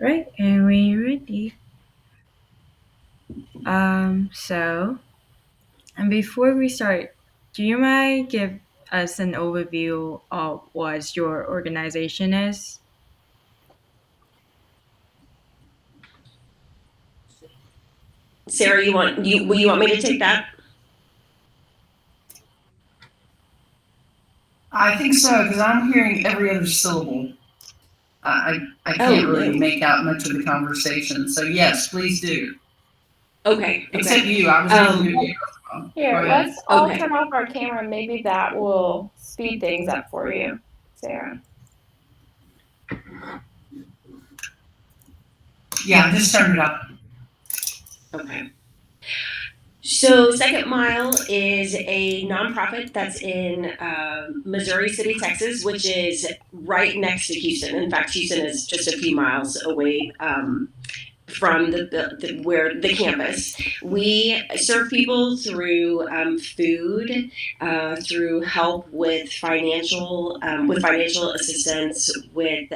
Right, and when you're ready. So, and before we start, do you mind give us an overview of what your organization is? Sarah, you want me to take that? I think so, because I'm hearing every other syllable. I Oh can't really no. make out much of the conversation. So yes, please do. Okay. Except you, I was able to hear you. Go Here, ahead. let's all Okay. turn off our camera. Maybe that will speed things up for you, Sarah. Yeah, just turn it up. Okay. So, Second Mile is a nonprofit that's in Missouri City, Texas, which is right next to Houston. In fact, Houston is just a few miles away from where the campus. We serve people through food, through help with financial assistance, with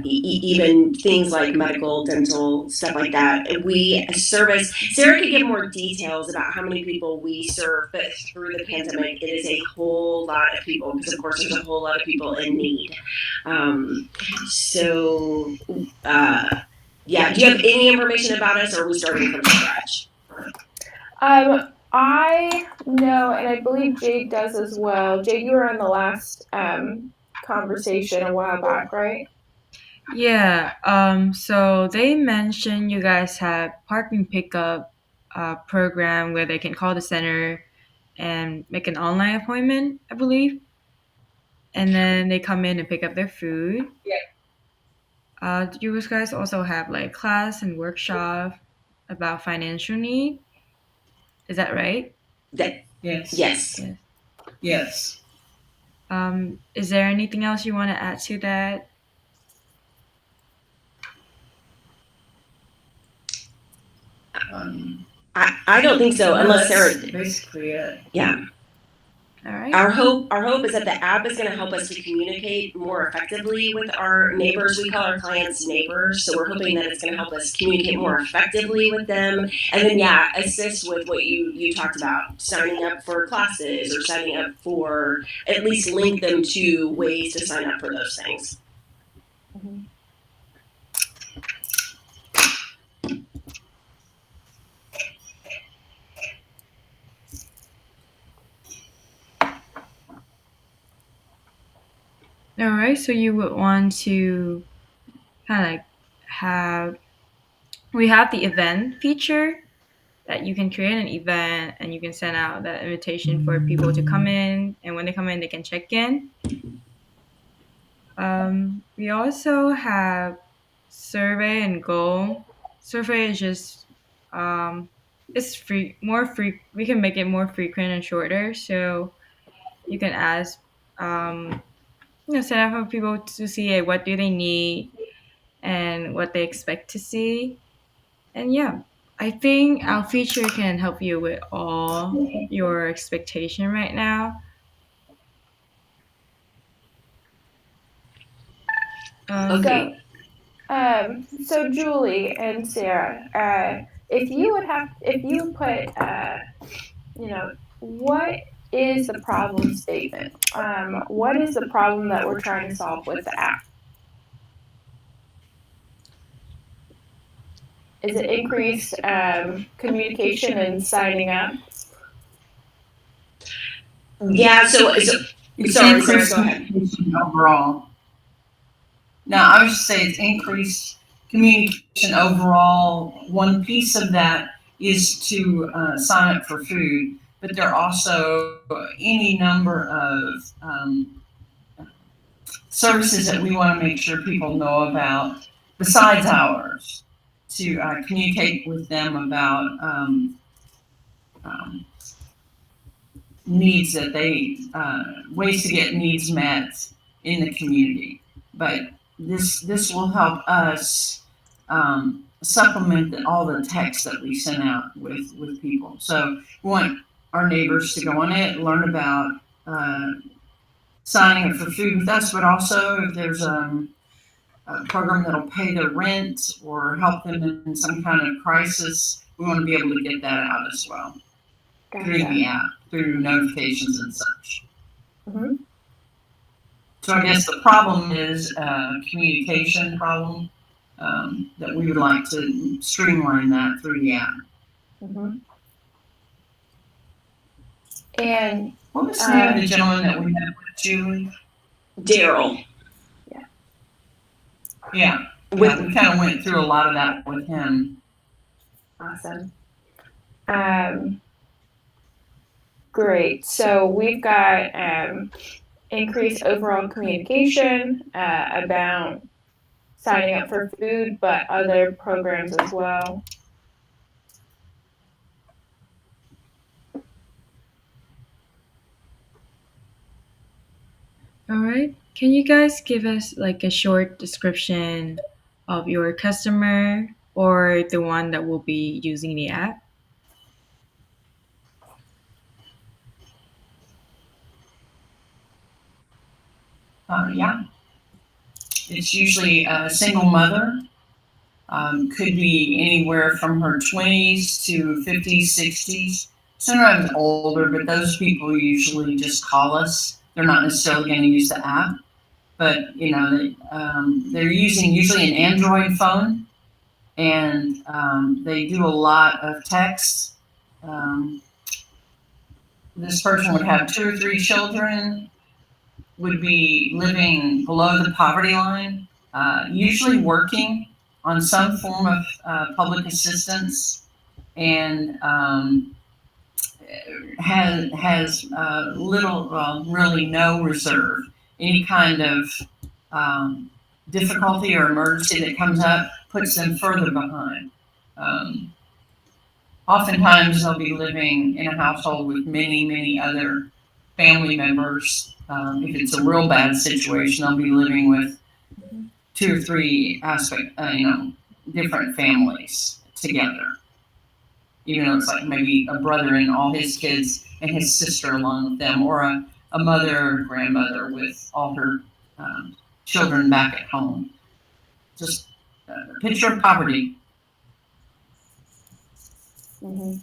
even things like medical, dental, stuff like that. We service. Sarah could give more details about how many people we serve, but through the pandemic, it is a whole lot of people because, of course, there's a whole lot of people in need. Um, so. Yeah. Do you have any information about us, or are we starting from scratch? I know, and I believe Jade does as well. Jade, you were on the last conversation a while back, right? Yeah, so they mentioned you guys have parking pickup program where they can call the center and make an online appointment, I believe, and then they come in and pick up their food. Do you guys also have like class and workshop about financial need? Is that right? That Yes. yes. Yes. Yes. Is there anything else you want to add to that? Um, I don't think so, no, unless that's Sarah. basically it. Yeah. All right. Our hope is that the app is going to help us to communicate more effectively with our neighbors. We call our clients neighbors, so we're hoping that it's going to help us communicate more effectively with them, and then assist with what you talked about, signing up for classes or signing up for, at least link them to ways to sign up for those things. Mm-hmm. All right. So you would want to kind of like have we have the event feature that you can create an event and you can send out that invitation for people to come in, and when they come in, they can check in. We also have survey and goal. Survey is just it's free, more free. We can make it more frequent and shorter, so you can ask, um, set up for people to see what do they need and what they expect to see. And yeah, I think our feature can help you with all your expectation right now. Okay. So, so Julie and Sarah, if you would put, what is the problem statement? What is the problem that we're trying to solve with the app? Is it increased communication and signing up? Yeah. It's Sorry, Sarah. increased Go ahead. communication overall. Now, I would just say it's increased communication overall. One piece of that is to sign up for food, but there are also any number of services that we want to make sure people know about besides ours to communicate with them about um, needs that ways to get needs met in the community. But this will help us supplement all the text that we send out with people. So we want our neighbors to go on it, learn about signing up for food with us, but also if there's a program that'll pay their rent or help them in some kind of crisis, we want to be able to get that out as well through the app, through notifications and such. Mm-hmm. So I guess the problem is a communication problem that we would like to streamline that through the app. Mm-hmm. And what was the name of the gentleman that we had with Julie? Daryl. Yeah. We kind of went through a lot of that with him. Awesome. Great. So we've got increased overall communication about signing up for food, but other programs as well. All right. Can you guys give us like a short description of your customer or the one that will be using the app? Yeah. It's usually a single mother. Could be anywhere from her 20s to 50s, 60s. Sometimes older, but those people usually just call us. They're not necessarily going to use the app, but they're using usually an Android phone, and they do a lot of text. This person would have 2 or 3 children, would be living below the poverty line, usually working on some form of public assistance, and has little, well, really no reserve. Any kind of difficulty or emergency that comes up puts them further behind. Oftentimes, they'll be living in a household with many, many other family members. If it's a real bad situation, they'll be living with 2 or 3 different families together. Even though it's like maybe a brother and all his kids and his sister along with them, or a mother or grandmother with all her children back at home. Just a picture of poverty. Mm-hmm.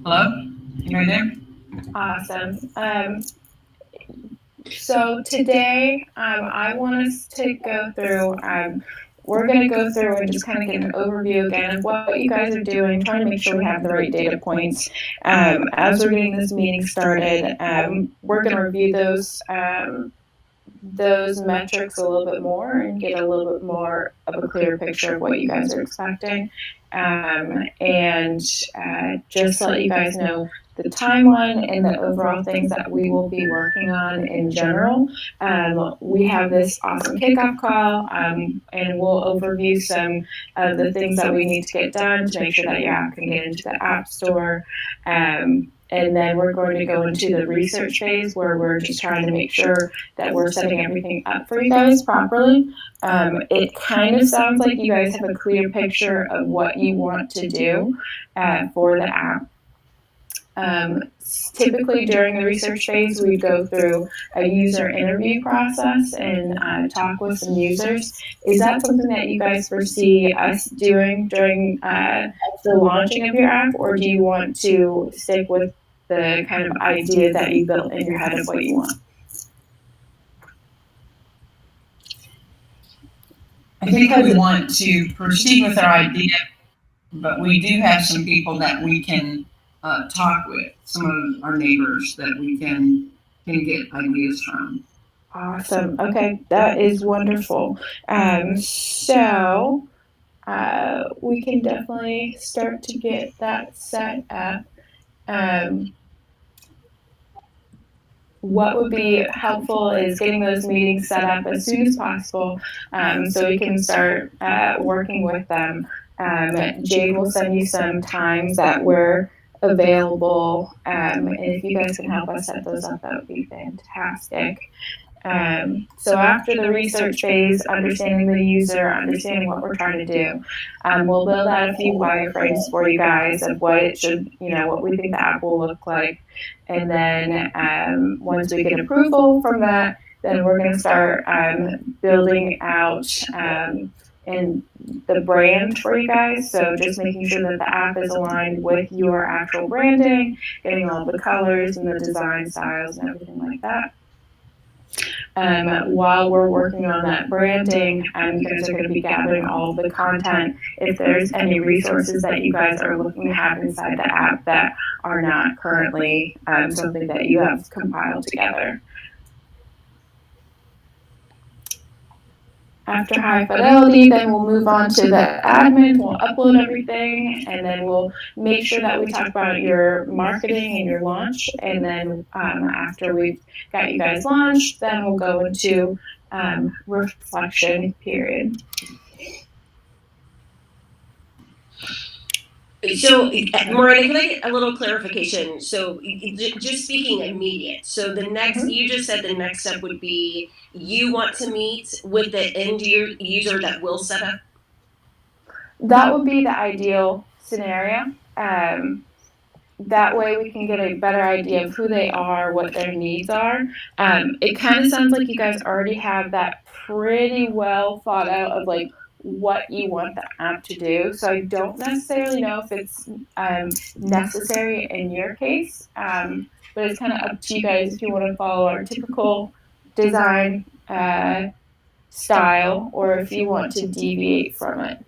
Hello? You right there? Awesome. So today, I want us to go through, we're going to go through and just kind of get an overview again of what you guys are doing, trying to make sure we have the right data points. As we're getting this meeting started, we're going to review those metrics a little bit more and get a little bit more of a clear picture of what you guys are expecting. And just let you guys know the timeline and the overall things that we will be working on in general. We have this awesome kickoff call, and we'll overview some of the things that we need to get done to make sure that your app can get into the App Store. And then we're going to go into the research phase where we're just trying to make sure that we're setting everything up for you guys properly. It kind of sounds like you guys have a clear picture of what you want to do for the app. Typically during the research phase, we go through a user interview process and talk with some users. Is that something that you guys foresee us doing during the launching of your app, or do you want to stick with the kind of idea that you built in your head of what you want? I think we want to proceed with our idea, but we do have some people that we can talk with, some of our neighbors that we can get ideas from. Awesome. Okay, that is wonderful. So we can definitely start to get that set up. What would be helpful is getting those meetings set up as soon as possible, so we can start working with them. Jade will send you some times that we're available, and if you guys can help us set those up, that would be fantastic. So after the research phase, understanding the user, understanding what we're trying to do, we'll build out a few wireframes for you guys of what it should, what we think the app will look like. And then once we get approval from that, then we're going to start building out and the brand for you guys. So just making sure that the app is aligned with your actual branding, getting all the colors and the design styles and everything like that. While we're working on that branding, you guys are going to be gathering all of the content. If there's any resources that you guys are looking to have inside the app that are not currently something that you have compiled together. After high fidelity, then we'll move on to the admin. We'll upload everything, and then we'll make sure that we talk about your marketing and your launch. And then after we've got you guys launched, then we'll go into reflection period. So, Miranda, can I get a little clarification? So, just speaking immediate. So, the next, you just said the next step would be you want to meet with the end user that will set up? That would be the ideal scenario. That way we can get a better idea of who they are, what their needs are. It kind of sounds like you guys already have that pretty well thought out of like what you want the app to do. So I don't necessarily know if it's necessary in your case, but it's kind of up to you guys if you want to follow our typical design style or if you want to deviate from it.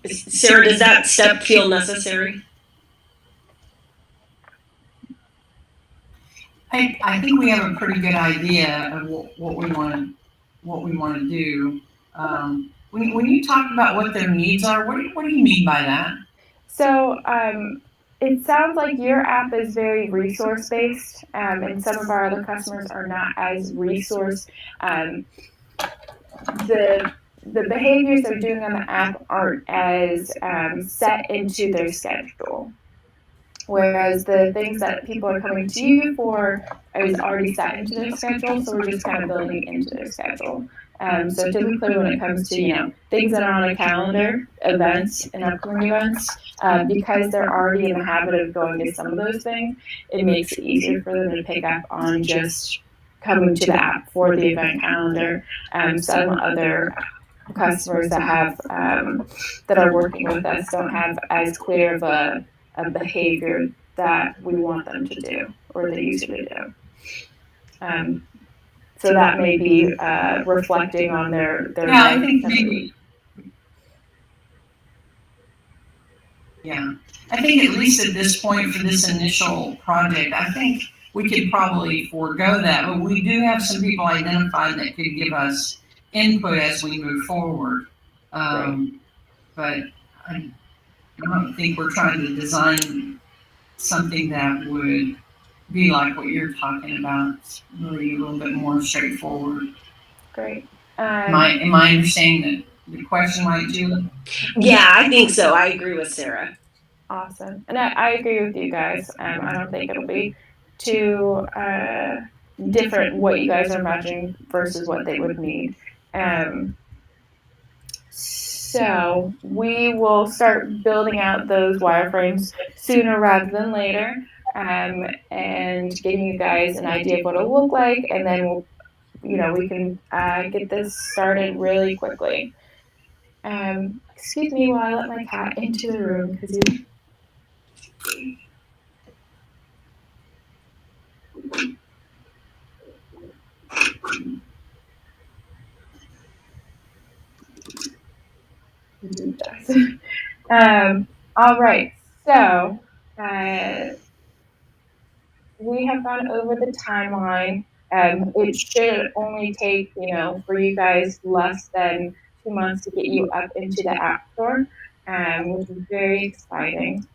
Sarah, does that step feel necessary? I think we have a pretty good idea of what we want to do. When you talk about what their needs are, what do you mean by that? So it sounds like your app is very resource based, and some of our other customers are not as resource. The behaviors they're doing on the app aren't as set into their schedule. Whereas the things that people are coming to you for is already set into their schedule, so we're just kind of building into their schedule. So typically when it comes to, things that are on a calendar, events and upcoming events, because they're already in the habit of going to some of those things, it makes it easier for them to pick up on just coming to the app for the event calendar. Some other customers that have that are working with us don't have as clear of a behavior that we want them to do or the user to do. So that may be reflecting on their yeah, I think maybe. Yeah, I think at least at this point for this initial project, I think we could probably forego that, but we do have some people identified that could give us input as we move forward. But I don't think we're trying to design something that would be like what you're talking about. It's really a little bit more straightforward. Great. Am I understanding the question right, Julie? Yeah, I think so. I agree with Sarah. Awesome. And I agree with you guys. I don't think it'll be too different what you guys are imagining versus what they would need. So we will start building out those wireframes sooner rather than later, and getting you guys an idea of what it'll look like, and then we'll, we can get this started really quickly. Excuse me while I let my cat into the room because he. All right, so we have gone over the timeline. It should only take, for you guys less than 2 months to get you up into the App Store, which is very exciting.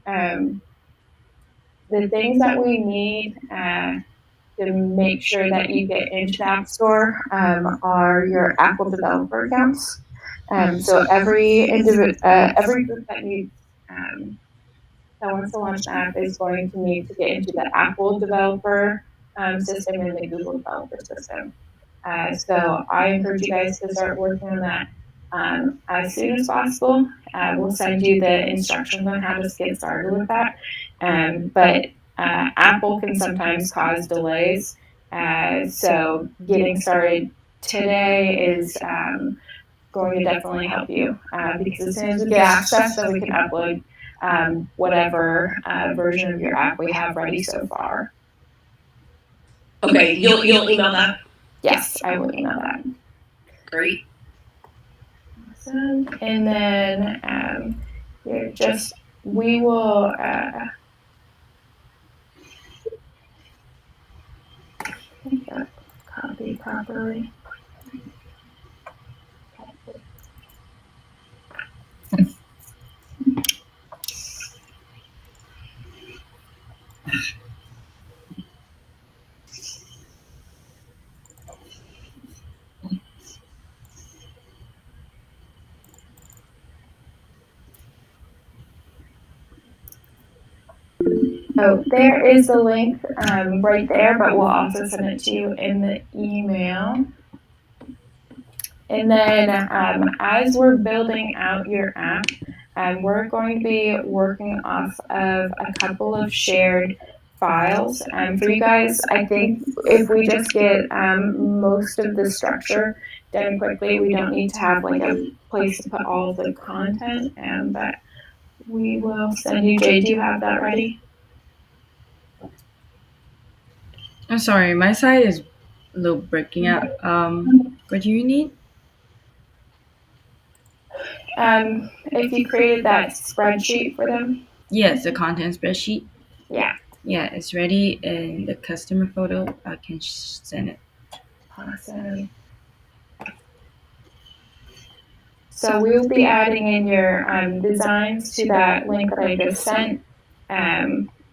The things that we need to make sure that you get into the App Store are your Apple developer accounts. So every group that needs that wants to launch an app is going to need to get into the Apple developer system and the Google developer system. So I encourage you guys to start working on that as soon as possible. We'll send you the instructions on how to get started with that. But Apple can sometimes cause delays. So getting started today is going to definitely help you because as soon as we get access, then we can upload whatever version of your app we have ready so far. Okay, you'll email that. Yes, I will email that. Great. Awesome. And then we will. Make that copy properly. So there is the link right there, but we'll also send it to you in the email. And then as we're building out your app, we're going to be working off of a couple of shared files. For you guys, I think if we just get most of the structure done quickly, we don't need to have like a place to put all of the content. But we will send you. Jay, do you have that ready? I'm sorry, my side is a little breaking up. What do you need? If you created that spreadsheet for them. Yes, the content spreadsheet. Yeah. Yeah, it's ready, and the customer photo, I can send it. Awesome. So we'll be adding in your designs to that link that I just sent.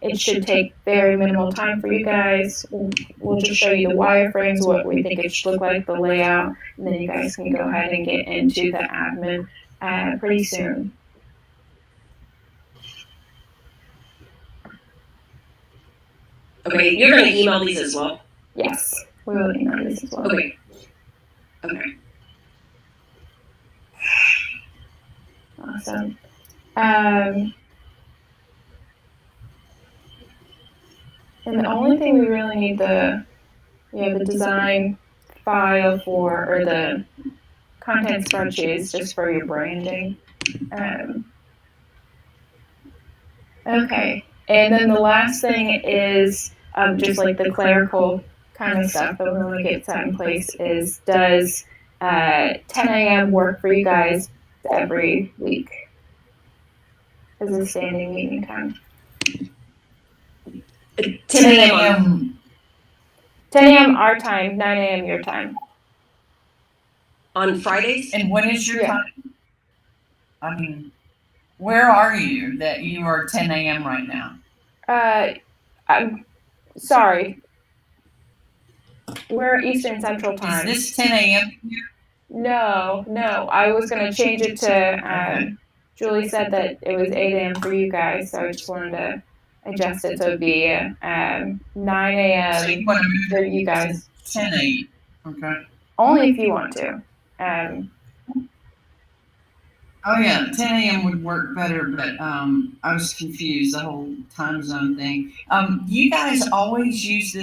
It should take very minimal time for you guys. We'll just show you the wireframes, what we think it should look like, the layout, and then you guys can go ahead and get into the admin pretty soon. Okay, you're going to email these as well? Yes, we will email these as well. Okay. Awesome. And the only thing we really need the design file for, or the content spreadsheet is just for your branding. Okay. And then the last thing is just like the clerical kind of stuff that we want to get set in place is, does 10 a.m. work for you guys every week as a standing meeting time? 10 a.m. 10 a.m. our time, 9 a.m. your time. On Fridays? And what is your Yeah. time? I mean, where are you that you are 10 a.m. right now? I'm sorry. We're Eastern Central Time. Is this 10 a.m.? No. I was going to change it to, Julie said that it was 8 a.m. for you guys, so I just wanted to adjust it to be 9 a.m. So you want to move for you guys. 10 a.m. Okay. Only if you want to. Oh yeah, 10 a.m. would work better, but I was confused, the whole time zone thing. You guys always use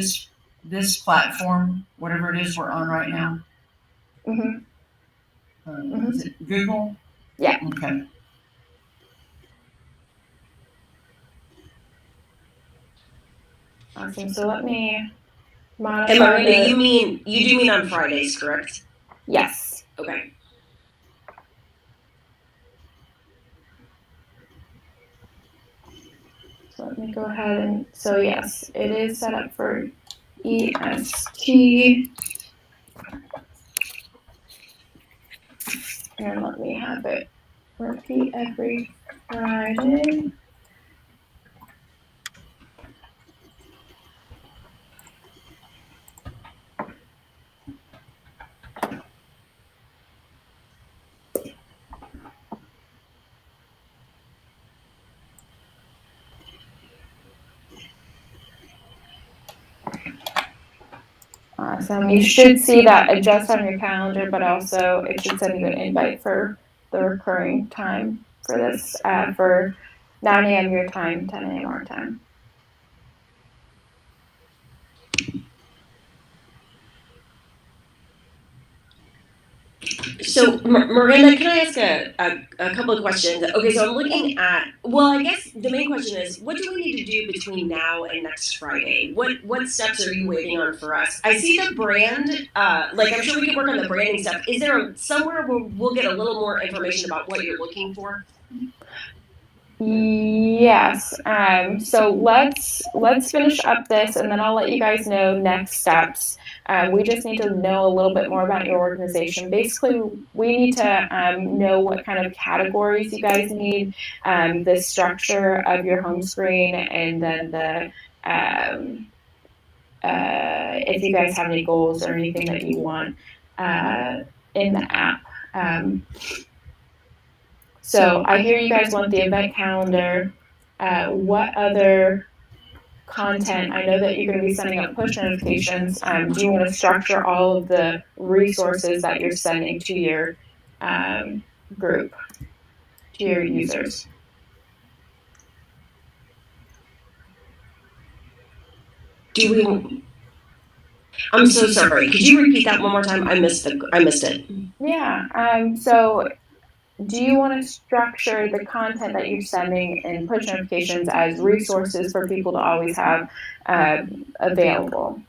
this platform, whatever it is we're on right now? Mm-hmm. Is it Google? Yeah. Okay. Awesome. So let me modify. And Miranda, you do mean on Fridays, correct? Yes. Okay. So let me go ahead and, so yes, it is set up for EST. And let me have it repeat every Friday. Awesome. You should see that adjust on your calendar, but also it should send you an invite for the recurring time for this for 9 a.m. your time, 10 a.m. our time. So, Miranda, can I ask a couple of questions? Okay, so I'm looking at, well, I guess the main question is, what do we need to do between now and next Friday? What steps are you waiting on for us? I see the brand, like I'm sure we could work on the branding stuff. Is there somewhere where we'll get a little more information about what you're looking for? Yes. So let's finish up this, and then I'll let you guys know next steps. We just need to know a little bit more about your organization. Basically, we need to know what kind of categories you guys need, the structure of your home screen, and then the if you guys have any goals or anything that you want in the app. So I hear you guys want the event calendar. What other content? I know that you're going to be sending out push notifications. Do you want to structure all of the resources that you're sending to your group, to your users? Do we? I'm so sorry. Could you repeat that one more time? I missed it. Yeah. So do you want to structure the content that you're sending in push notifications as resources for people to always have available?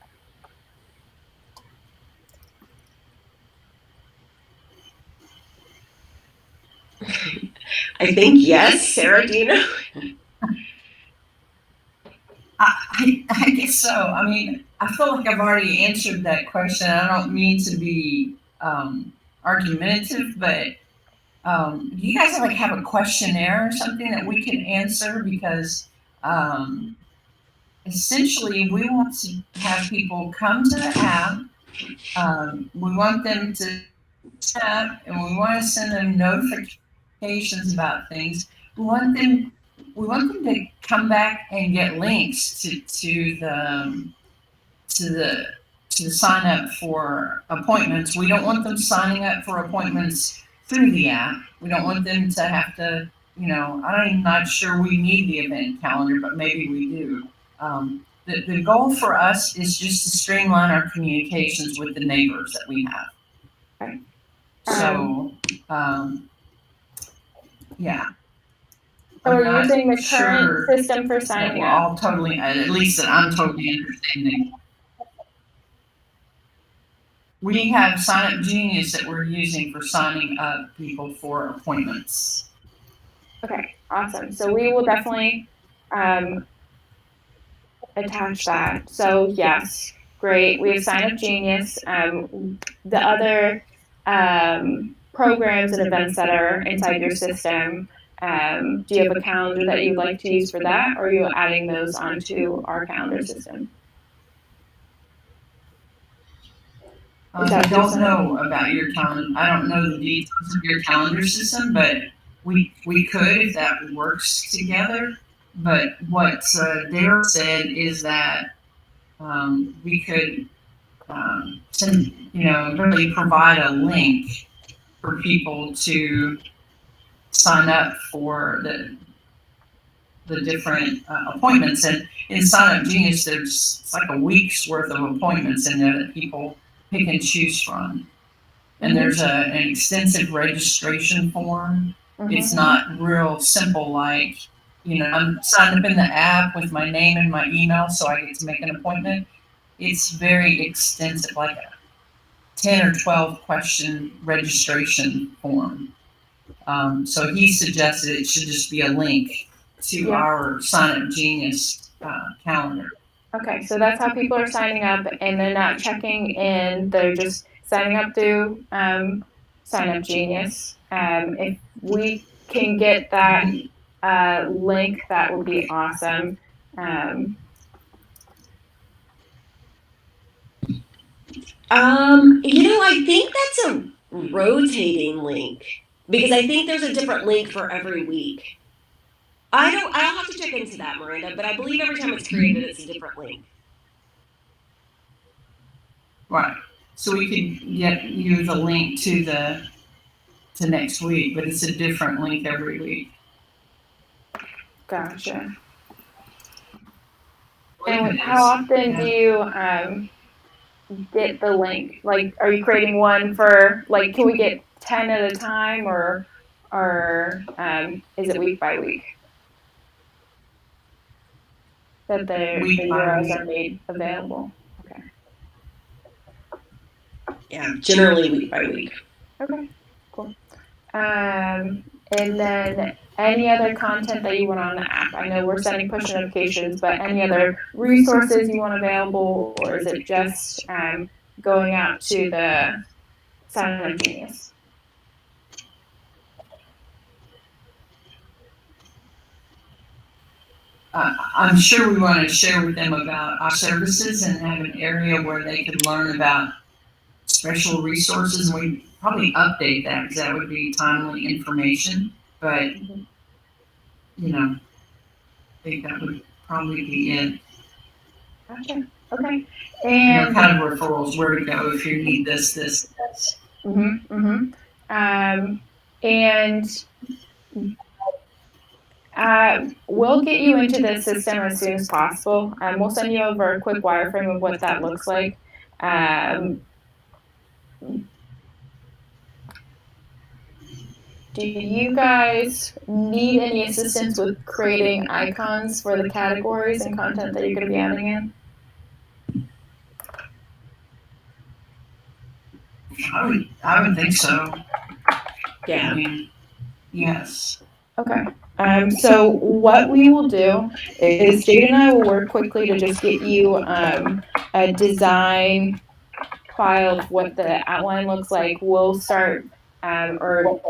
I think yes. Sarah, do you know? I guess so. I mean, I feel like I've already answered that question. I don't mean to be argumentative, but do you guys like have a questionnaire or something that we can answer? Because essentially, we want to have people come to the app. We want them to app, and we want to send them notifications about things. We want them to come back and get links to the to sign up for appointments. We don't want them signing up for appointments through the app. We don't want them to have to, I'm not sure we need the event calendar, but maybe we do. The goal for us is just to streamline our communications with the neighbors that we have. Okay. So, yeah. So we're using the current system for signing we're up. all totally, at least that I'm totally understanding. We have Sign Up Genius that we're using for signing up people for appointments. Okay, awesome. So we will definitely attach that. So yes, great. We have Sign Up Genius. The other programs and events that are inside your system. Do you have a calendar that you'd like to use for that, or are you adding those onto our calendar system? I don't know about your calendar. I don't know the details of your calendar system, but we could if that works together. But what Daryl said is that we could send, really provide a link for people to sign up for the different appointments. And in Sign Up Genius, it's like a week's worth of appointments in there that people pick and choose from. And there's an extensive registration form. It's not real simple like, I'm signed up in the app with my name and my email so I get to make an appointment. It's very extensive, like a 10 or 12 question registration form. So he suggested it should just be a link to our Sign Up Genius calendar. Okay, so that's how people are signing up, and they're not checking in. They're just signing up through Sign Up Genius. If we can get that link, that would be awesome. I think that's a rotating link because I think there's a different link for every week. I'll have to check into that, Miranda, but I believe every time it's created, it's a different link. Right. So we could get you the link to next week, but it's a different link every week. Gotcha. And how often do you get the link? Like, are you creating one for, like, can we get 10 at a time, or is it week by week that the Week by URLs week. are made available? Okay. Yeah, generally week by week. Okay. Cool. And then any other content that you want on the app? I know we're sending push notifications, but any other resources you want available, or is it just going out to the Silent Genius? I'm sure we want to share with them about our services and have an area where they could learn about special resources. And we probably update that because that would be timely information. But, I think that would probably be it. Gotcha. Okay. And kind of referrals, where to go if you need this. and we'll get you into the system as soon as possible. We'll send you over a quick wireframe of what that looks like. Do you guys need any assistance with creating icons for the categories and content that you're going to be adding in? I would think so. Yeah. I mean, yes. Okay. So what we will do is Jade and I will work quickly to just get you a design file of what the outline looks like. We'll start or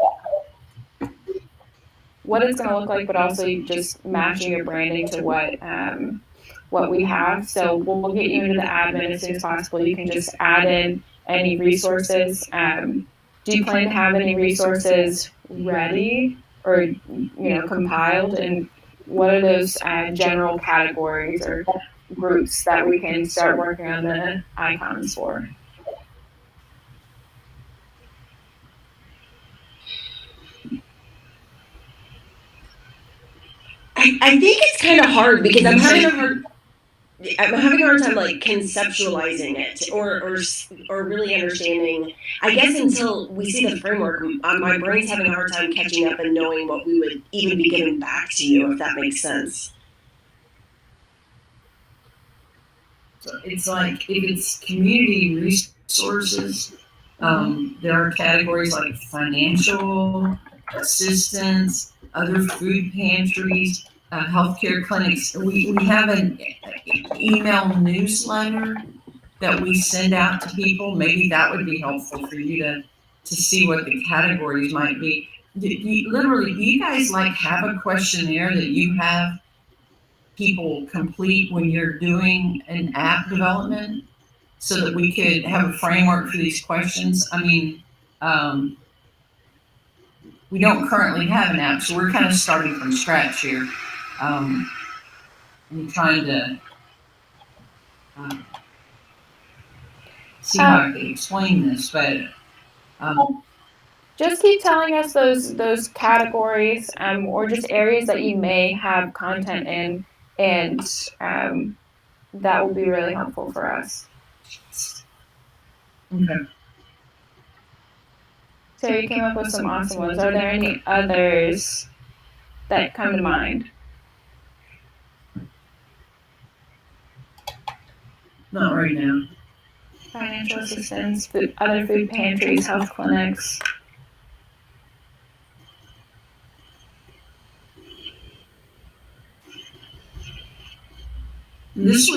what it's going to look like, but also just matching your branding to what we have. So we'll get you into the admin as soon as possible. You can just add in any resources. Do you plan to have any resources ready or compiled? And what are those general categories or groups that we can start working on the icons for? I think it's kind of hard because I'm having a hard time like conceptualizing it or really understanding. I guess until we see the framework, my brain's having a hard time catching up and knowing what we would even be giving back to you, if that makes sense. So it's like if it's community resources, there are categories like financial assistance, other food pantries, healthcare clinics. We have an email newsletter that we send out to people. Maybe that would be helpful for you to see what the categories might be. Do you guys like have a questionnaire that you have people complete when you're doing an app development so that we could have a framework for these questions? I mean, we don't currently have an app, so we're kind of starting from scratch here. I'm trying to see how I can explain this, but just keep telling us those categories or just areas that you may have content in, and that will be really helpful for us. Okay. So you came up with some awesome ones. Are there any others that come to mind? Not right now. Financial assistance, other food pantries, health clinics. This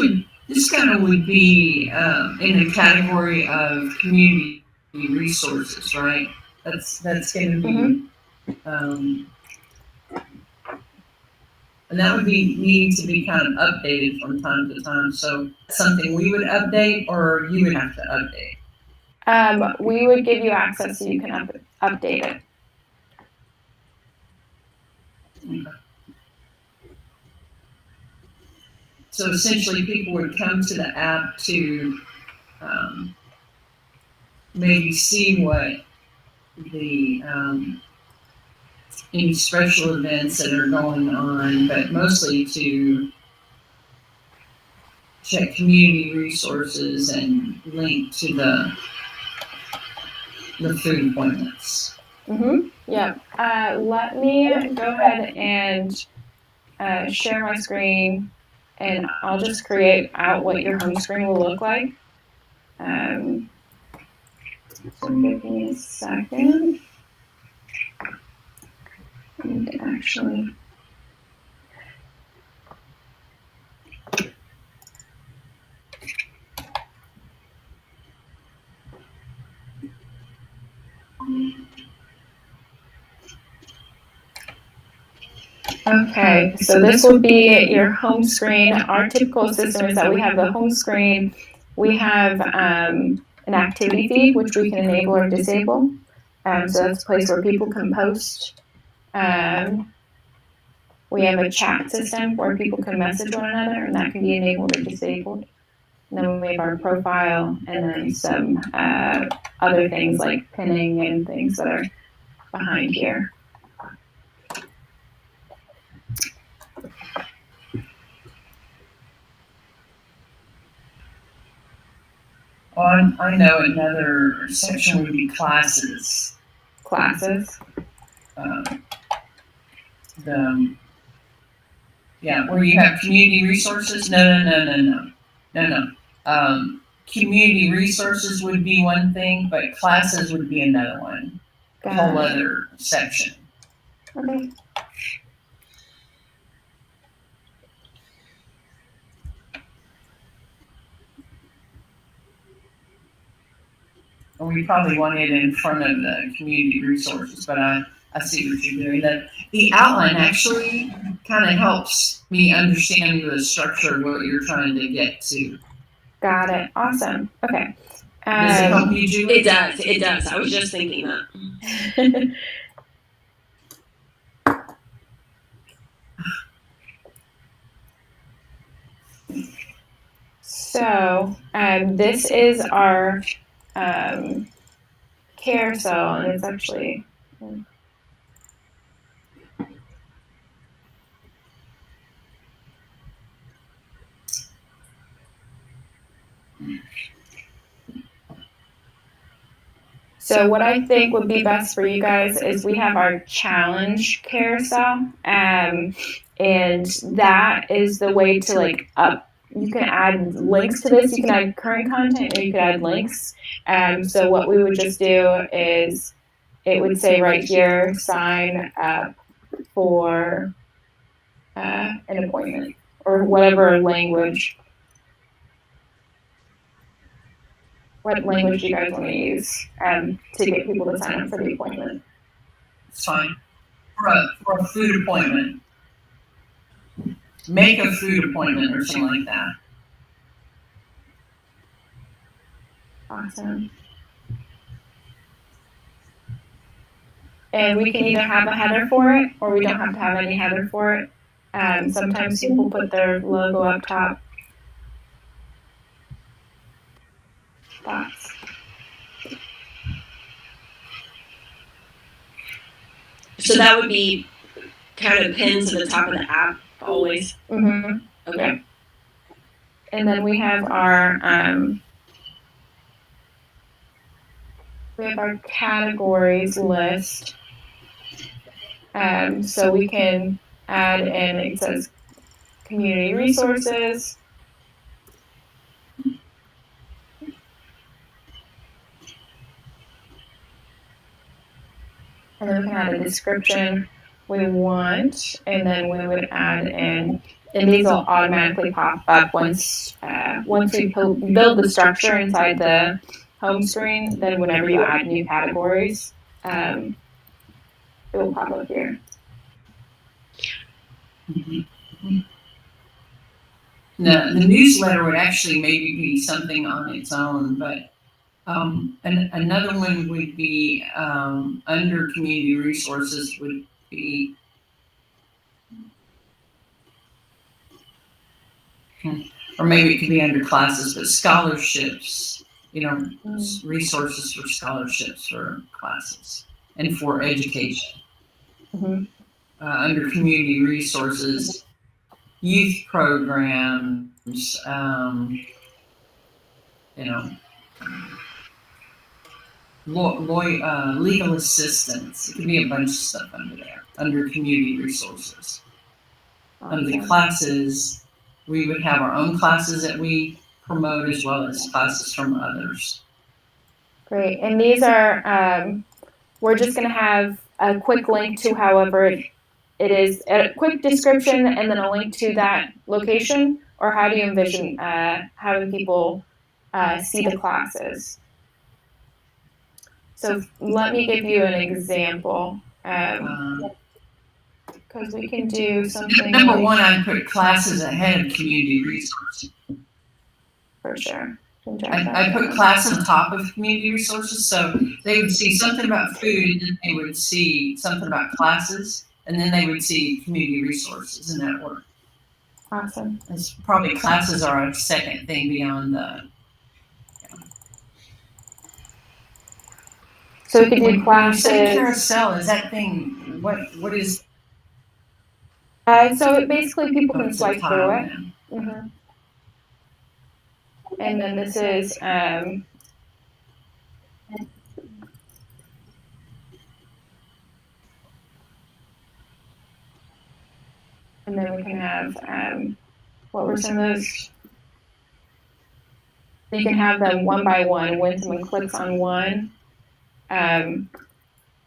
kind of would be in the category of community resources, right? That's going to be, and that would be needing to be kind of updated from time to time. So something we would update, or you would have to update. We would give you access so you can update it. Okay. So essentially, people would come to the app to maybe see what the any special events that are going on, but mostly to check community resources and link to the food appointments. Yeah. Let me go ahead and share my screen, and I'll just create out what your home screen will look like. So give me a second. I need to actually. Okay, so this would be your home screen. Our typical system is that we have the home screen, we have an activity feed, which we can enable or disable. So that's a place where people can post. We have a chat system where people can message one another, and that can be enabled or disabled. And then we have our profile, and then some other things like pinning and things that are behind here. I know another section would be classes. Classes. Where you have community resources. No. Community resources would be one thing, but classes would be another one. A whole other section. Okay. Or we probably want it in front of the community resources, but I see what you're doing. The outline actually kind of helps me understand the structure of what you're trying to get to. Got it. Awesome. Okay. Does it help you, Julie? It does. It does. I was just thinking that. So this is our carousel, and it's actually so what I think would be best for you guys is we have our challenge carousel, and that is the way to like up. You can add links to this. You can add current content, or you could add links. So what we would just do is it would say right here, sign up for an appointment or whatever language. What language do you guys want to use to get people to sign up for the appointment? It's fine. For a food appointment. Make a food appointment or something like that. Awesome. And we can either have a header for it, or we don't have to have any header for it. Sometimes people put their logo up top. Thoughts? So that would be kind of pinned to the top of the app always. Mm-hmm. Okay. Yep. And then we have our categories list. So we can add in, it says community resources. And then we can add a description we want, and then we would add in, and these will automatically pop up once we build the structure inside the home screen. Then whenever you add new categories, it will pop up here. The newsletter would actually maybe be something on its own, but another one would be under community resources would be or maybe it could be under classes, but scholarships resources for scholarships for classes and for education. Mhm. Under community resources, youth programs, you know, legal assistance. It could be a bunch of stuff under there, under community resources. Under the Awesome. classes, we would have our own classes that we promote as well as classes from others. Great. And these are, we're just going to have a quick link to however it is, a quick description and then a link to that location, or how do you envision having people see the classes? So let me give you an example, because we can do something. Number one, I'd put classes ahead of community resources. For sure. I put class on top of community resources, so they would see something about food, and then they would see something about classes, and then they would see community resources in that order. Awesome. It's probably classes are a second thing beyond the. So we could do classes. When you say carousel, is that thing? What is? So basically, people can swipe through it. Mm-hmm. And then this is and then we can have what were some of those? You can have them one by one. When someone clicks on one, then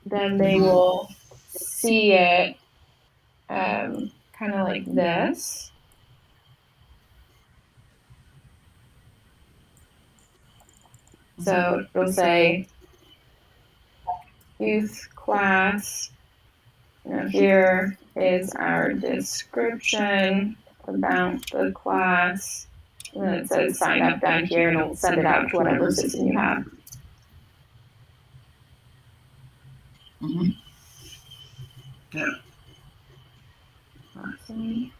they will see it kind of like this. So it'll say youth class. Now here is our description about the class. And then it says sign up down here, and it'll send it out to whatever system you have. Mm-hmm. Yeah. Awesome.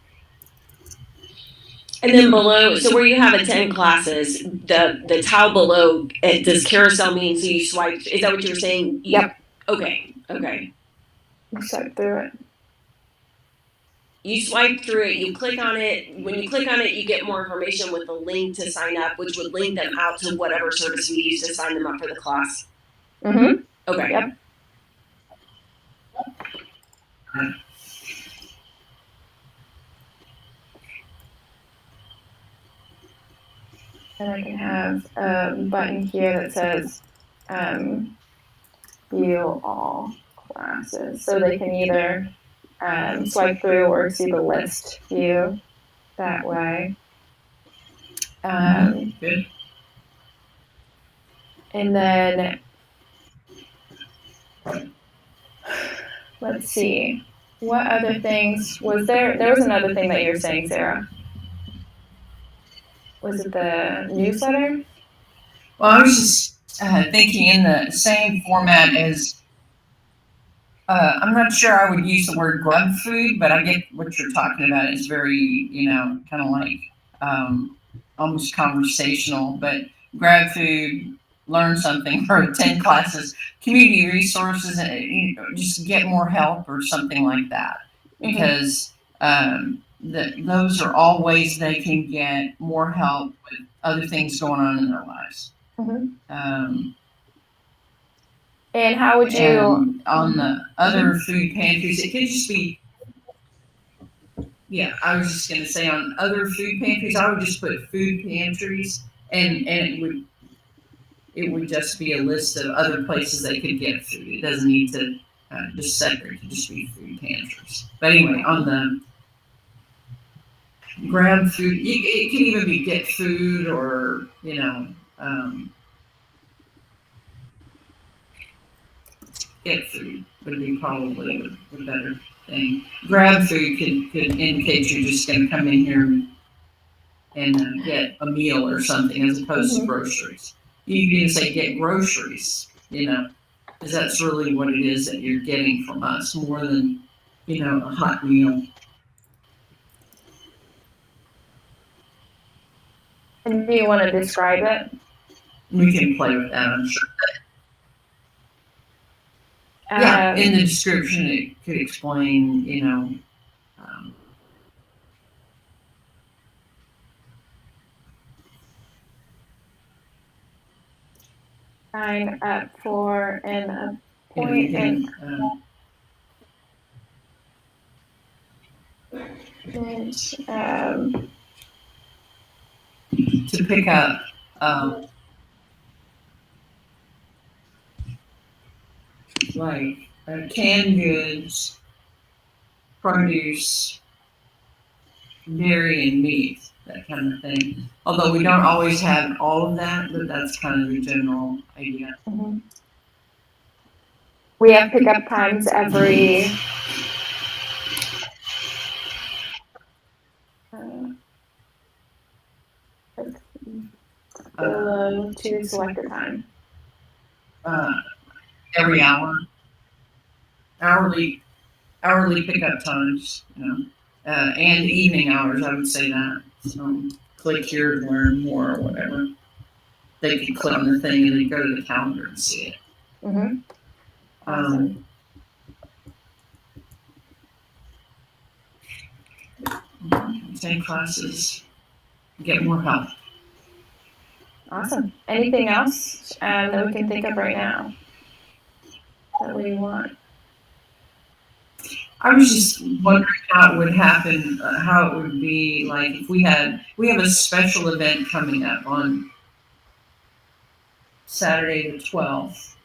And then below, so where you have attend classes, the tile below, does carousel mean so you swipe? Is that what you were saying? Yep. Okay. You swipe through it. You swipe through it, you click on it. When you click on it, you get more information with the link to sign up, which would link them out to whatever service we use to sign them up for the class. Mm-hmm. Okay. Yep. And I can have a button here that says view all classes. So they can either swipe through or see the list view that way. Good. And then let's see. What other things was there? There was another thing that you were saying, Sarah. Was it the newsletter? Well, I was just thinking in the same format as. I'm not sure I would use the word grub food, but I get what you're talking about. It's very, kind of like almost conversational, but grab food, learn something, or attend classes, community resources, and just get more help or something like that. Because those are all ways they can get more help with other things going on in their lives. Mm-hmm. And how would you on the other food pantries? It could just be. Yeah, I was just gonna say on other food pantries, I would just put food pantries, and it would just be a list of other places they could get food. It doesn't need to just separate. It could just be food pantries. But anyway, on the grab food, it can even be get food or get food would be probably the better thing. Grab food could indicate you're just going to come in here and get a meal or something as opposed to groceries. You can even say get groceries, because that's really what it is that you're getting from us more than, a hot meal. And do you want to describe it? We can play with that, I'm sure. Yeah, in the description, it could explain, sign up for an we can, appointment. to pick up, like canned goods, produce, dairy, and meat, that kind of thing. Although we don't always have all of that, but that's kind of the general idea. Mhm. We have pickup times every below to select a time. Every hour, hourly pickup times, and evening hours. I would say that. So click here to learn more or whatever. They can click on the thing and then go to the calendar and see it. Mm-hmm. Awesome. Take classes, get more help. Awesome. Anything else that we can think of right now that we want? I was just wondering how it would happen, how it would be like if we have a special event coming up on Saturday the 12th.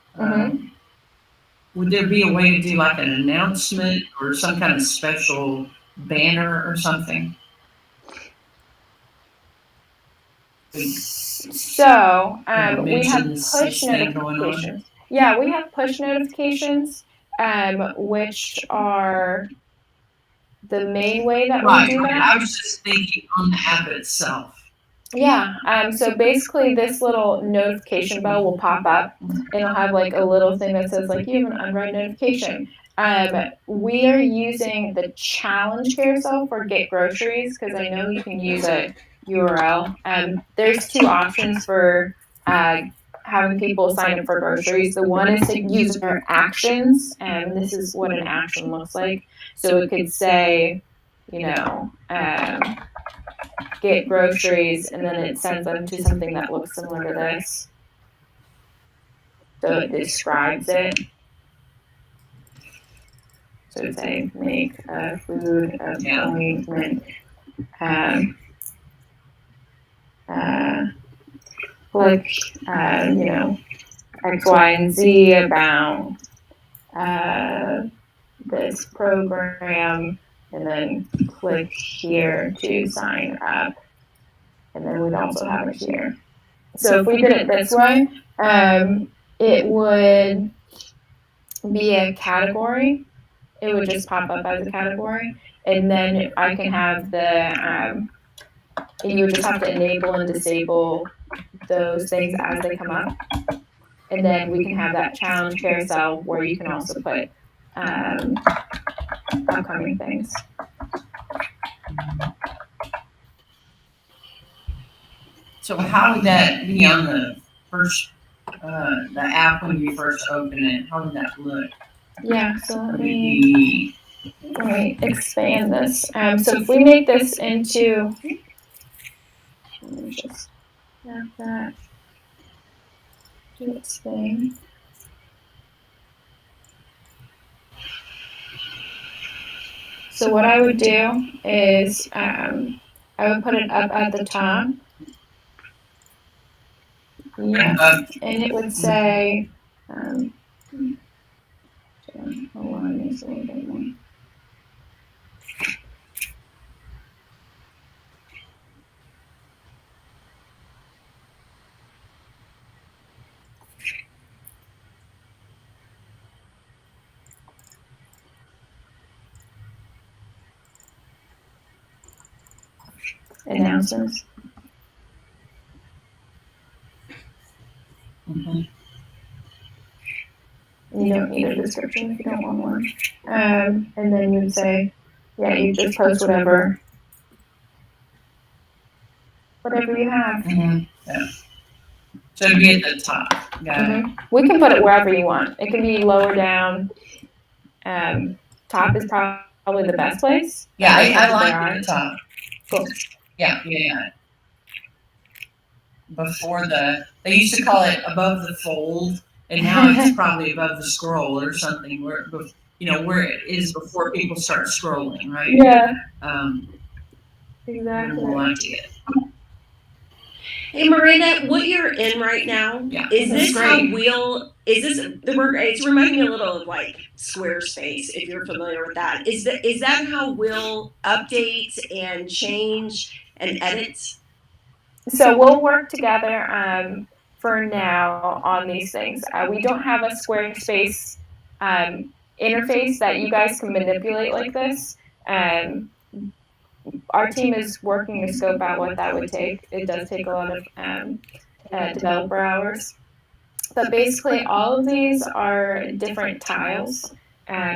Would there be a way to do like an announcement or some kind of special banner or something? So we have push notifications. Yeah, we have push notifications, which are the main way that we do that. I was just thinking on the app itself. Yeah. So basically, this little notification bell will pop up, and it'll have like a little thing that says like you have an unread notification. We are using the challenge carousel for Get Groceries because I know you can use a URL. There's two options for having people sign up for groceries. The one is to use our actions, and this is what an action looks like. So it could say, get groceries, and then it sends them to something that looks similar to this. So it describes it. So it'd say, make a food appointment. Click, X, Y, and Z about this program, and then click here to sign up. And then we'd also have it here. So if we did it this way, it would be a category. It would just pop up as a category. And then I can have and you would just have to enable and disable those things as they come up. And then we can have that challenge carousel where you can also put upcoming things. So how would that be on the first, the app when you first open it? How would that look? Yeah, so let me expand this. So if we make this into, let me just have that do its thing. So what I would do is I would put it up at the top. Yeah, and it would say, align this a little bit more. Announcements. Mm-hmm. You don't need a description if you don't want one. And then you would say, yeah, you just post whatever you have. Mm-hmm. Yeah. So it'd be at the top. Got it. We can put it wherever you want. It can be lower down. Top is probably the best place. Yeah, I like it at the top. Cool. Yeah. Before they used to call it above the fold, and now it's probably above the scroll or something. Where where it is before people start scrolling, right? Yeah. Exactly. We'll like it. Hey Miranda, what you're in right now, is this how it's reminding me a little of like Squarespace, if you're familiar with that. Is that how Will updates and change and edits? So we'll work together for now on these things. We don't have a Squarespace interface that you guys can manipulate like this. Our team is working to scope out what that would take. It does take a lot of developer hours. But basically, all of these are different tiles.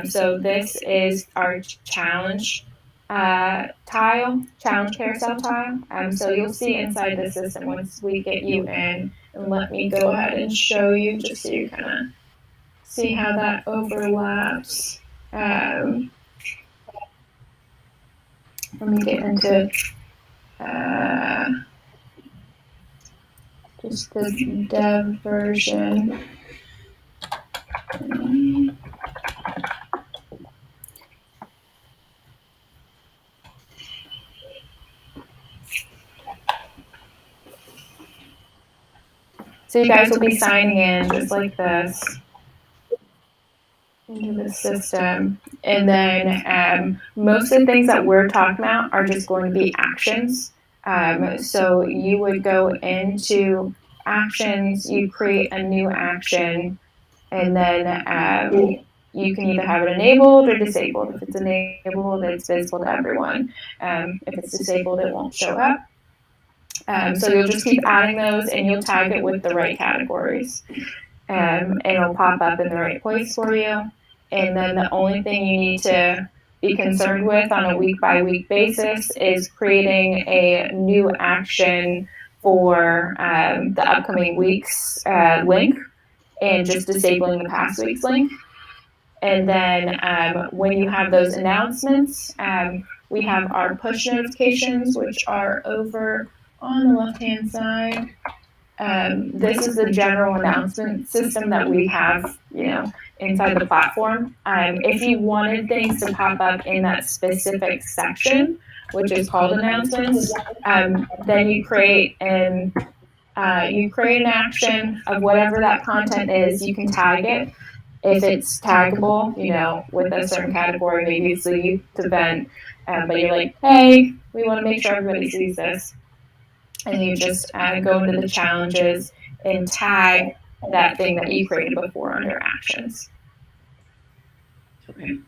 So this is our challenge challenge carousel tile. So you'll see inside the system once we get you in. And let me go ahead and show you just so you kind of see how that overlaps. Let me get into just the dev version. So you guys will be signing in just like this into the system. And then most of the things that we're talking about are just going to be actions. So you would go into actions, you create a new action, and then you can either have it enabled or disabled. If it's enabled, it's visible to everyone. If it's disabled, it won't show up. So you'll just keep adding those, and you'll tag it with the right categories. And it'll pop up in the right place for you. And then the only thing you need to be concerned with on a week-by-week basis is creating a new action for the upcoming week's link and just disabling the past week's link. And then when you have those announcements, we have our push notifications, which are over on the left-hand side. This is the general announcement system that we have, inside the platform. If you wanted things to pop up in that specific section, which is called announcements, then you create an action of whatever that content is. You can tag it. If it's taggable, with a certain category, maybe it's a youth event, but you're like, hey, we want to make sure everybody sees this. And you just go into the challenges and tag that thing that you created before under actions. Okay.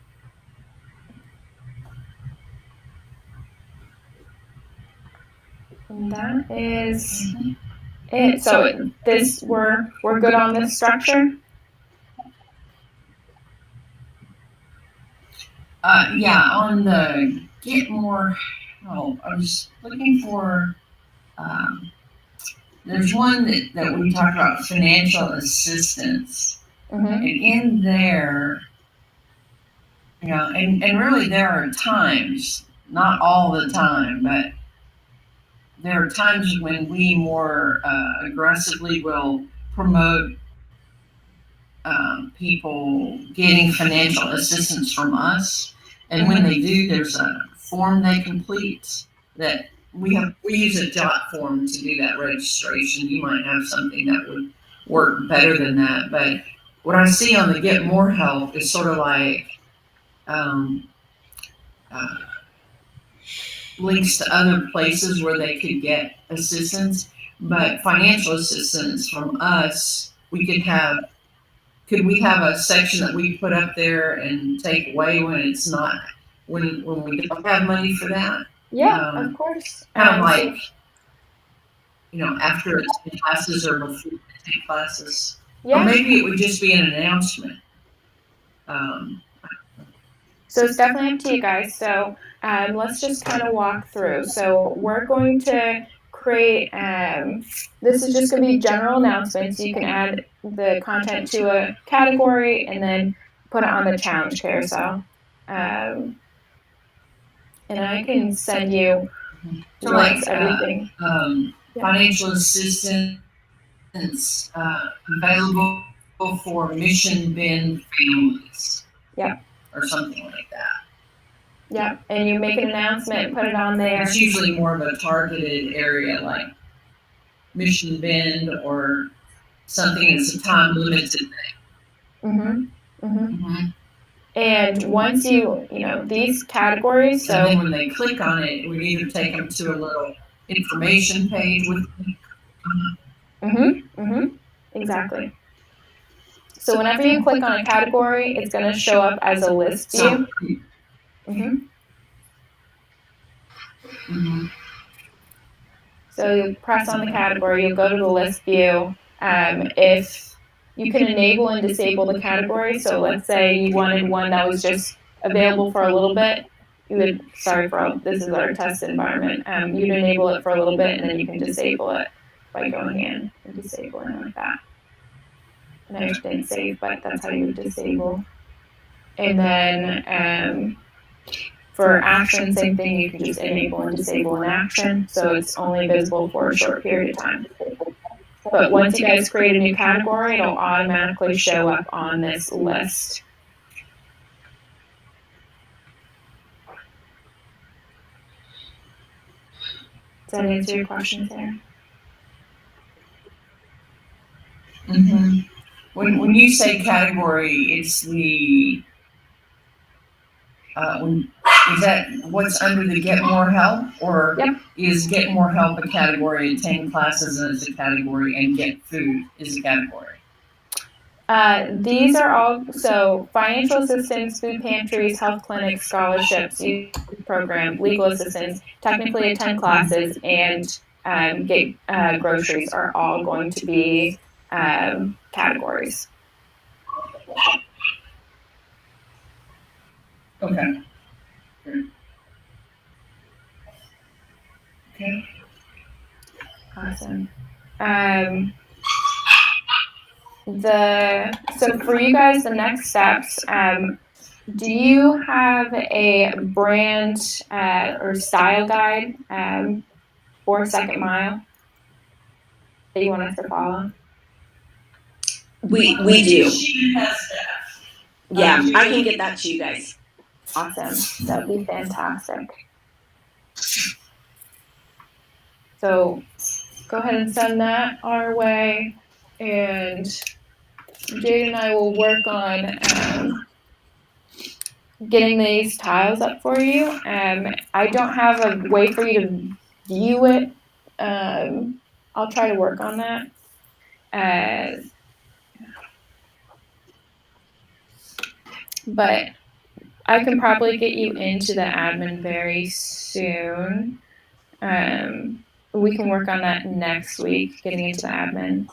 And that is it. So we're good on this structure. Yeah, on the get more. Oh, I was looking for. There's one that we talked about, financial assistance, and in there, and really there are times, not all the time, but there are times when we more aggressively will promote people getting financial assistance from us. And when they do, there's a form they complete that we use a jot form to do that registration. You might have something that would work better than that. But what I see on the Get More Help is sort of like links to other places where they could get assistance. But financial assistance from us, could we have a section that we put up there and take away when it's not, when we don't have money for that? Yeah, of course. Kind of like, after it's in classes or before they take classes. Yeah. Or maybe it would just be an announcement. So it's definitely up to you guys. So let's just kind of walk through. So we're going to create, this is just going to be general announcements. You can add the content to a category and then put it on the challenge carousel. And I can send you So once like everything. financial assistance available for mission bin families. Yeah. Or something like that. Yeah, and you make an announcement, put it on there. It's usually more of a targeted area, like Mission Bend or something that's a time limited thing. Mm-hmm. Mm-hmm. And once these categories, so and then when they click on it, it would either take them to a little information page with. Exactly. So whenever you click on a category, it's going to show up as a list view. So you'll press on the category, you'll go to the list view. If you can enable and disable the category, so let's say you wanted one that was just available for a little bit, this is our test environment. You'd enable it for a little bit, and then you can disable it by going in and disabling like that. And I didn't save, but that's how you would disable. And then for action, same thing, you can just enable and disable an action, so it's only visible for a short period of time. But once you guys create a new category, it'll automatically show up on this list. Does that answer your question, Sarah? Mm-hmm. When you say category, it's the is that what's under the Get More Help, or is Get More Help a category, and 10 classes is a category, and Get Food is a category? These are all, so financial assistance, food pantries, health clinics, scholarships, youth program, legal assistance, technically attend classes, and get groceries are all going to be categories. Okay. Okay. Awesome. So for you guys, the next steps, do you have a brand or style guide for Second Mile that you want us to follow? We do. Yeah, I can get that to you guys. Awesome. That would be fantastic. So go ahead and send that our way, and Jade and I will work on getting these tiles up for you. I don't have a way for you to view it. I'll try to work on that. But I can probably get you into the admin very soon. We can work on that next week, getting into the admin.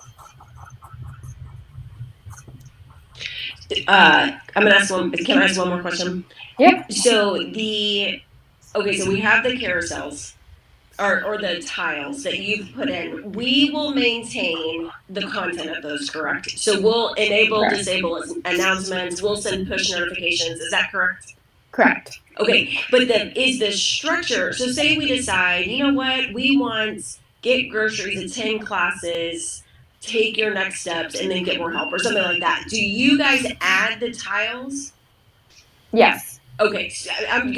I'm gonna ask one. Can I ask one more question? Yeah. So we have the carousels or the tiles that you've put in. We will maintain the content of those, correct? So we'll enable, disable announcements. We'll send push notifications. Is that correct? Correct. Okay, but is the structure, so say we decide, you know what, we want get groceries, attend classes, take your next steps, and then get more help or something like that. Do you guys add the tiles? Yes. Okay, so I'm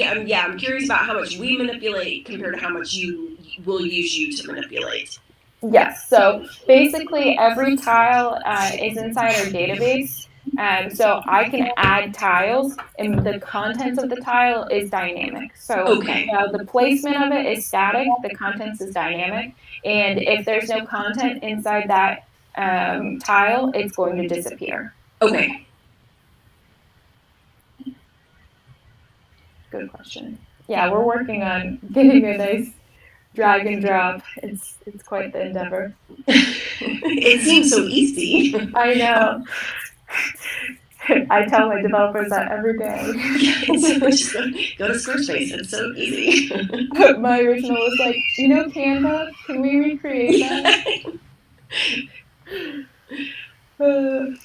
curious about how much we manipulate compared to how much you will use you to manipulate. Yes, so basically every tile is inside our database. So I can add tiles, and the contents of the tile is dynamic. So the placement of it is static, the contents is dynamic, and if there's no content inside that tile, it's going to disappear. Okay. Good question. Yeah, we're working on getting a nice drag and drop. It's quite the endeavor. It seems so easy. I know. I tell my developers that every day. Just go to Squarespace. It's so easy. My original was like, Canva, can we recreate that?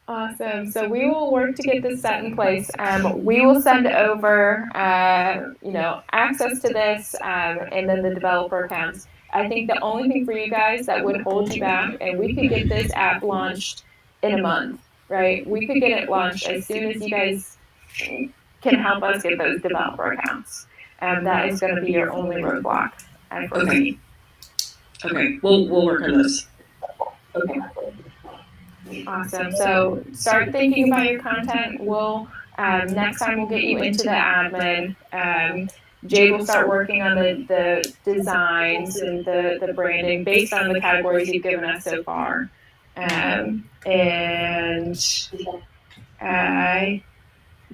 Awesome. So we will work to get this set in place. We will send over, access to this, and then the developer accounts. I think the only thing for you guys that would hold you back, and we could get this app launched in a month, right? We could get it launched as soon as you guys can help us get those developer accounts. That is going to be your only roadblock. Okay. Okay. We'll work on those. Okay. Awesome. So start thinking about your content. We'll next time we'll get you into the admin. Jade will start working on the designs and the branding based on the categories you've given us so far.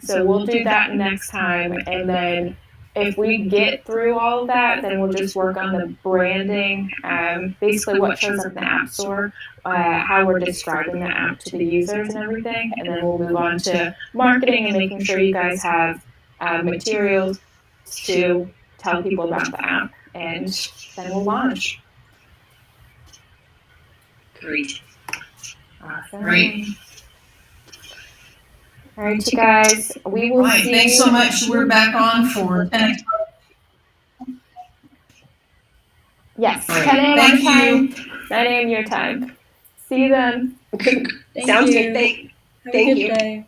So we'll do that next time, and then if we get through all of that, then we'll just work on the branding, basically what shows up in the App Store, how we're describing the app to the users and everything, and then we'll move on to marketing and making sure you guys have materials to tell people about the app, and then we'll launch. Great. Awesome. Great. All right, you guys. We will see. Thanks so much. We're back on for 10 o'clock. Yes, Right. 10 a.m. Thank our you. time, 9 a.m. your time. See you then. Sounds good. Thank Have a you. good day.